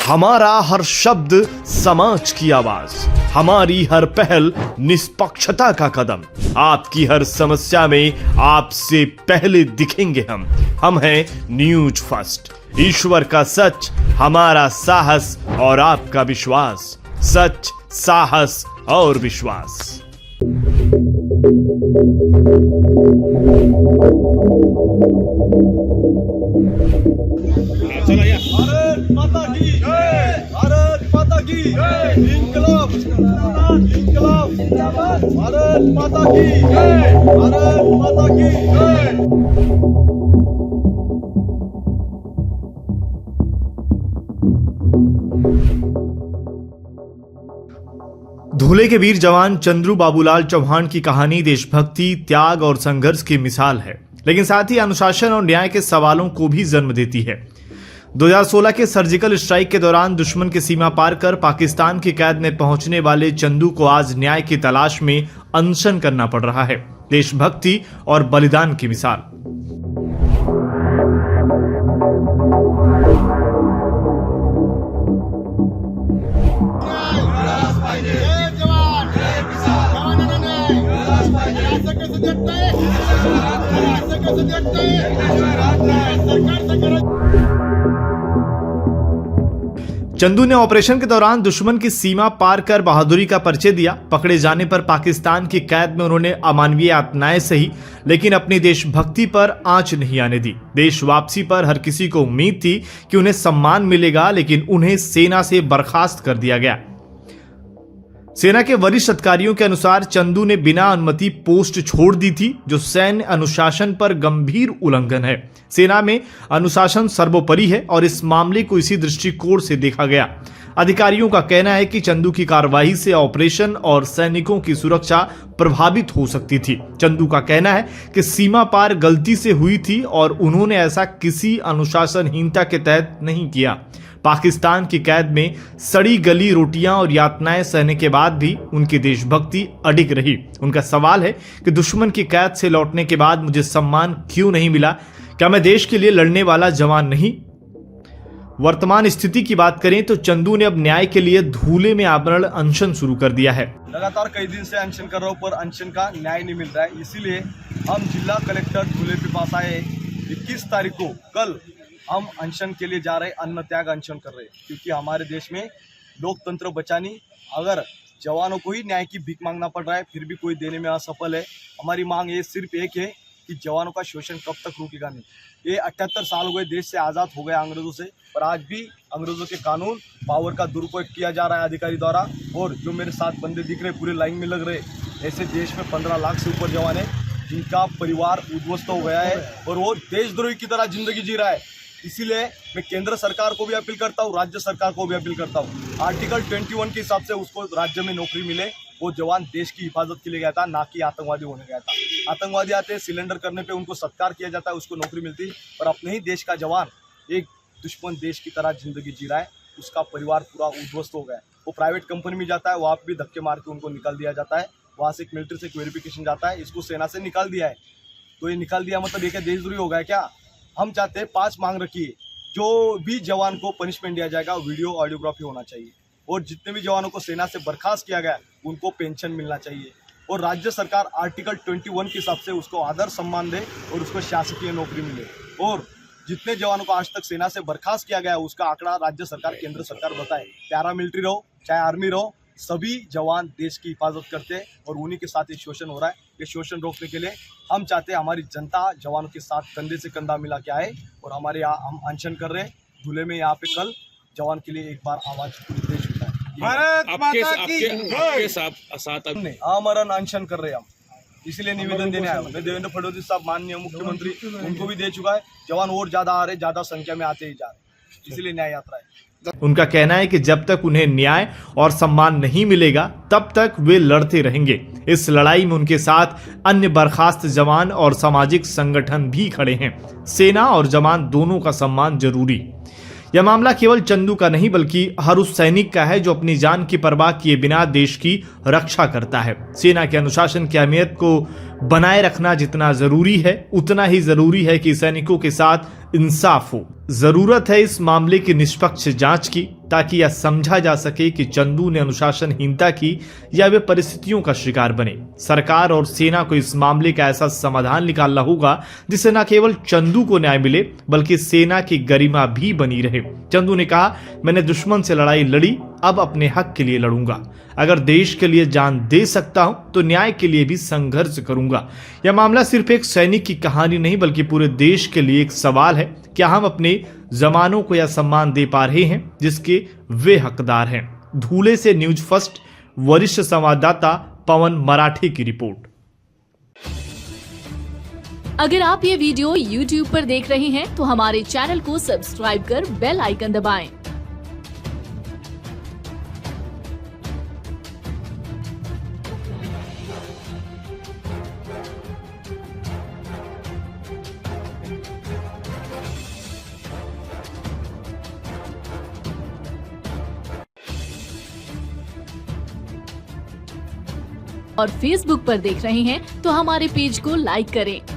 हमारा हर शब्द समाज की आवाज, हमारी हर पहल निष्पक्षता का कदम। आपकी हर समस्या में आपसे पहले दिखेंगे हम हैं न्यूज फर्स्ट। ईश्वर का सच, हमारा साहस और आपका विश्वास। सच, साहस और विश्वास। भारत माता की जय, भारत माता की जय, इंकलाब इंकलाब जिंदाबाद, भारत माता की जय, भारत माता की जय। धूले के वीर जवान चंद्रू बाबूलाल चौहान की कहानी देशभक्ति, त्याग और संघर्ष की मिसाल है, लेकिन साथ ही अनुशासन और न्याय के सवालों को भी जन्म देती है। 2016 के सर्जिकल स्ट्राइक के दौरान दुश्मन की सीमा पार कर पाकिस्तान की कैद में पहुंचने वाले चंदू को आज न्याय की तलाश में अनशन करना पड़ रहा है। देशभक्ति और बलिदान की मिसाल। चंदू ने ऑपरेशन के दौरान दुश्मन की सीमा पार कर बहादुरी का परिचय दिया। पकड़े जाने पर पाकिस्तान की कैद में उन्होंने अमानवीय यातनाएं सही, लेकिन अपनी देशभक्ति पर आंच नहीं आने दी। देश वापसी पर हर किसी को उम्मीद थी कि उन्हें सम्मान मिलेगा, लेकिन उन्हें सेना से बर्खास्त कर दिया गया। सेना के वरिष्ठ अधिकारियों के अनुसार चंदू ने बिना अनुमति पोस्ट छोड़ दी थी, जो सैन्य अनुशासन पर गंभीर उल्लंघन है। सेना में अनुशासन सर्वोपरि है और इस मामले को इसी दृष्टिकोण से देखा गया। अधिकारियों का कहना है कि चंदू की कार्रवाई से ऑपरेशन और सैनिकों की सुरक्षा प्रभावित हो सकती थी। चंदू का कहना है कि सीमा पार गलती से हुई थी और उन्होंने ऐसा किसी अनुशासनहीनता के तहत नहीं किया। पाकिस्तान की कैद में सड़ी गली रोटियां और यातनाएं सहने के बाद भी उनकी देशभक्ति अडिग रही। उनका सवाल है कि दुश्मन की कैद से लौटने के बाद मुझे सम्मान क्यों नहीं मिला? क्या मैं देश के लिए लड़ने वाला जवान नहीं? वर्तमान स्थिति की बात करें तो चंदू ने अब न्याय के लिए धूले में आमरण अनशन शुरू कर दिया है। लगातार कई दिन से अनशन कर रहा हूं, पर अनशन का न्याय नहीं मिल रहा है। इसीलिए हम जिला कलेक्टर धूले के पास आए। 21 तारीख को कल हम अनशन के लिए जा रहे, अन्न त्याग अनशन कर रहे, क्योंकि हमारे देश में लोकतंत्र बचानी, अगर जवानों को ही न्याय की भीख मांगना पड़ रहा है फिर भी कोई देने में असफल है। हमारी मांग ये सिर्फ एक है कि जवानों का शोषण कब तक रुकेगा नहीं। ये 78 साल हो गए देश से आज़ाद हो गए अंग्रेजों से, पर आज भी अंग्रेजों के कानून पावर का दुरुपयोग किया जा रहा है अधिकारी द्वारा। और जो मेरे साथ बंदे दिख रहे पूरे लाइन में लग रहे, ऐसे देश में 15 लाख से ऊपर जवान है जिनका परिवार उद्ध्वस्त हो गया है और वो देशद्रोही की तरह जिंदगी जी रहा है। इसीलिए मैं केंद्र सरकार को भी अपील करता हूँ, राज्य सरकार को भी अपील करता हूँ, आर्टिकल 21 के हिसाब से उसको राज्य में नौकरी मिले। वो जवान देश की हिफाजत के लिए गया था, ना कि आतंकवादी होने गया था। आतंकवादी आते सिलेंडर करने पे उनको सत्कार किया जाता है, उसको नौकरी मिलती, पर अपने ही देश का जवान एक दुश्मन देश की तरह जिंदगी जी रहा है। उसका परिवार पूरा उद्ध्वस्त हो गया है। वो प्राइवेट कंपनी में जाता है, वहाँ भी धक्के मार के उनको निकाल दिया जाता है। वहाँ से एक मिलिट्री से वेरिफिकेशन जाता है, इसको सेना से निकाल दिया है। तो ये निकाल दिया मतलब ये क्या देशद्रोही हो गया क्या? हम चाहते हैं 5 मांग रखिए, जो भी जवान को पनिशमेंट दिया जाएगा वीडियो ऑडियोग्राफी होना चाहिए, और जितने भी जवानों को सेना से बर्खास्त किया गया उनको पेंशन मिलना चाहिए, और राज्य सरकार आर्टिकल 21 के हिसाब से उसको आदर सम्मान दे और उसको शासकीय नौकरी मिले। और जितने जवानों को आज तक सेना से बर्खास्त किया गया उसका आंकड़ा राज्य सरकार, केंद्र सरकार बताए। पैरामिलिट्री रहो चाहे आर्मी रहो, सभी जवान देश की हिफाजत करते हैं और उन्हीं के साथ ये शोषण हो रहा है। ये शोषण रोकने के लिए हम चाहते हैं हमारी जनता जवानों के साथ कंधे से कंधा मिला के आए, और हमारे यहाँ हम अनशन कर रहे हैं धूले में। यहाँ पे कल जवान के लिए एक बार आवाज पूरे देश उठाए। भारत माता की साथ आमरण अनशन कर रहे हैं हम, इसीलिए निवेदन देने आए। मैं देवेंद्र फडणवीस साहब माननीय मुख्यमंत्री उनको भी दे चुका है। जवान और ज्यादा आ रहे, ज्यादा संख्या में आते ही जा रहे, इसीलिए न्याय यात्रा है। उनका कहना है कि जब तक उन्हें न्याय और सम्मान नहीं मिलेगा तब तक वे लड़ते रहेंगे। इस लड़ाई में उनके साथ अन्य बर्खास्त जवान और सामाजिक संगठन भी खड़े हैं। सेना और जवान दोनों का सम्मान जरूरी। यह मामला केवल चंदू का नहीं बल्कि हर उस सैनिक का है जो अपनी जान की परवाह किए बिना देश की रक्षा करता है। सेना के अनुशासन की अहमियत को बनाए रखना जितना जरूरी है उतना ही जरूरी है कि सैनिकों के साथ इंसाफ हो। जरूरत है इस मामले की निष्पक्ष जांच की, ताकि यह समझा जा सके कि चंदू ने अनुशासनहीनता की या वे परिस्थितियों का शिकार बने। सरकार और सेना को इस मामले का ऐसा समाधान निकालना होगा जिससे न केवल चंदू को न्याय मिले बल्कि सेना की गरिमा भी बनी रहे। चंदू ने कहा, मैंने दुश्मन से लड़ाई लड़ी, अब अपने हक के लिए लड़ूंगा। अगर देश के लिए जान दे सकता हूं तो न्याय के लिए भी संघर्ष करूंगा। यह मामला सिर्फ एक सैनिक की कहानी नहीं बल्कि पूरे देश के लिए एक सवाल है, क्या हम अपने जवानों को यह सम्मान दे पा रहे हैं जिसके वे हकदार हैं। धूले से न्यूज फर्स्ट वरिष्ठ संवाददाता पवन मराठे की रिपोर्ट। अगर आप ये वीडियो YouTube पर देख रहे हैं तो हमारे चैनल को सब्सक्राइब कर बेल आइकन दबाएं। और Facebook पर देख रहे हैं तो हमारे पेज को लाइक करें